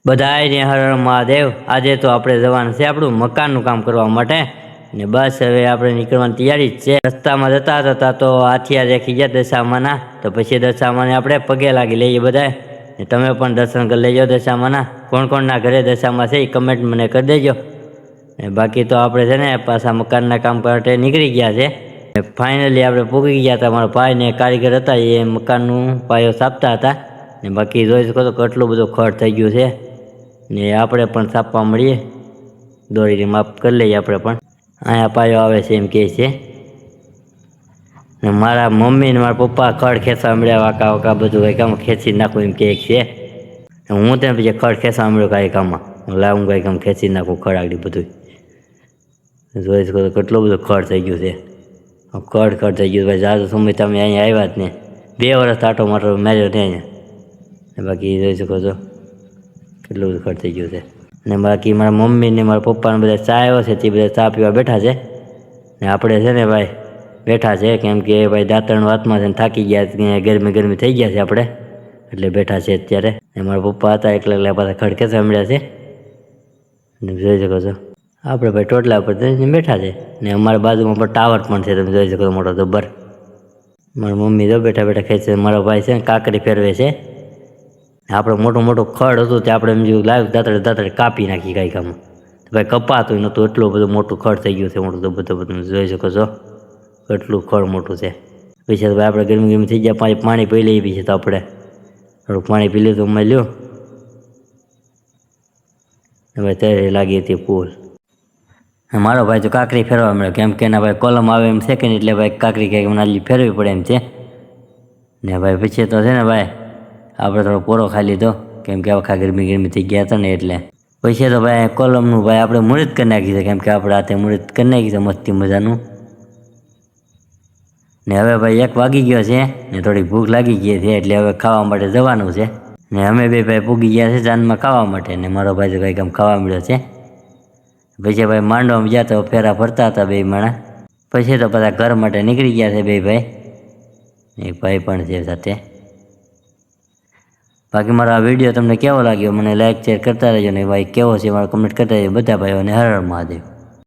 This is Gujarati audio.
બધાયને હર હર મહાદેવ। આજે તો આપણે જવાનું છે આપણું મકાનનું કામ કરવા માટે ને બસ હવે આપણે નીકળવાની તૈયારી જ છે। રસ્તામાં જતા હતા તો હાથિયા દેખી ગયા દશામાના, તો પછી દશામાને આપણે પગે લાગી લઈએ બધાય ને તમે પણ દર્શન કરી લેજો દશામાના। કોણ કોણના ઘરે દશામાં છે એ કમેન્ટ મને કરી દેજો। બાકી તો આપણે છે ને પાછા મકાનના કામ માટે નીકળી ગયા છે। ફાઇનલી આપણે પૂગી ગયા હતા। મારા ભાઈ ને કારીગર હતા એ મકાનનું પાયો છાપતા હતા ને બાકી જોઈ શકો તો કેટલું બધું ખર્ચ થઈ ગયું છે ને આપણે પણ છાપવા મળીએ, દોરીને માપ કરી લઈએ આપણે પણ। અહીંયા પાયો આવે છે એમ કહે છે ને મારા મમ્મી ને મારા પપ્પા ખડ ખેંચવા મળ્યા, વાંકા વાંકા બધું કંઈક આમ ખેંચી નાખું એમ કહે છે। હું ત્યાં પછી ખડ ખેંચવા મળ્યો કાંઈક આમાં, લાવું કાંઈક આમ ખેંચી નાખું ખડ આગળ બધું। જોઈ શકો તો કેટલું બધું ખડ થઈ ગયું છે, ખડ થઈ ગયું ભાઈ। જાજો સમય તમે અહીંયા આવ્યા જ ને, 2 વર્ષ આટો માટો મેળ્યો ને અહીંયા। બાકી જોઈ શકો છો કેટલું બધું ખર્ચ થઈ ગયું છે ને બાકી મારા મમ્મી ને મારા પપ્પાને બધા ચા આવ્યો છે તે બધા ચા પીવા બેઠા છે ને આપણે છે ને ભાઈ બેઠા છે કેમ કે ભાઈ દાંતણ વાતમાં છે ને થાકી ગયા, ગરમી થઈ ગયા છે આપણે એટલે બેઠા છે અત્યારે। ને મારા પપ્પા હતા એકલા પાછા ખડ ખેંચવા મળ્યા છે ને જોઈ શકો છો આપણે ભાઈ ટોટલા ઉપર બેઠા છે ને અમારા બાજુમાં પણ ટાવર પણ છે, તમે જોઈ શકો મોટો જબ્બર। મારા મમ્મી તો બેઠા બેઠા ખેંચે, મારો ભાઈ છે ને કાંકરી ફેરવે છે। આપણે મોટું ખડ હતું તે આપણે એમ જેવું લાવ્યું દાંતડે કાપી નાખી કાંઈક આમાં, તો ભાઈ કપાતું નહોતું એટલું બધું મોટું ખડ થઈ ગયું છે, મોટું બધું જોઈ શકો છો કેટલું ખડ મોટું છે। પછી તો ભાઈ આપણે ગરમી થઈ ગયા, પાણી પી લઈએ પછી તો આપણે થોડુંક પાણી પી લીધું મળ્યું ભાઈ તૈયારી લાગી હતી ફૂલ। મારો ભાઈ તો કાંકરી ફેરવા મળ્યો કેમ કે એના ભાઈ કોલમ આવે એમ છે કે નહીં એટલે ભાઈ કાંકરી કંઈક નાલી ફેરવી પડે એમ છે ને ભાઈ પછી તો છે ને ભાઈ આપણે થોડો પોરો ખાઈ લીધો કેમ કે આખા ગરમી થઈ ગયા હતા ને એટલે। પછી તો ભાઈ કોલમનું ભાઈ આપણે મુહૂર્ત કરી નાખી છે કેમ કે આપણે હાથે મુહૂર્ત કરી નાખી છે મસ્તી મજાનું ને હવે ભાઈ 1 વાગી ગયો છે ને થોડીક ભૂખ લાગી ગઈ છે એટલે હવે ખાવા માટે જવાનું છે ને અમે બે ભાઈ પૂગી ગયા છે જાનમાં ખાવા માટે ને મારો ભાઈ તો કંઈક આમ ખાવા મળ્યો છે। પછી ભાઈ માંડવામાં ગયા તો ફેરા ફરતા હતા 2 માણા, પછી તો બધા ઘર માટે નીકળી ગયા છે 2 ભાઈ, એક ભાઈ પણ છે સાથે। બાકી મારો આ વિડીયો તમને કેવો લાગ્યો મને લાઈક શેર કરતા રહેજો ને ભાઈ કેવો છે મારો કમેન્ટ કરતા રહેજો। બધા ભાઈઓને હર હર મહાદેવ।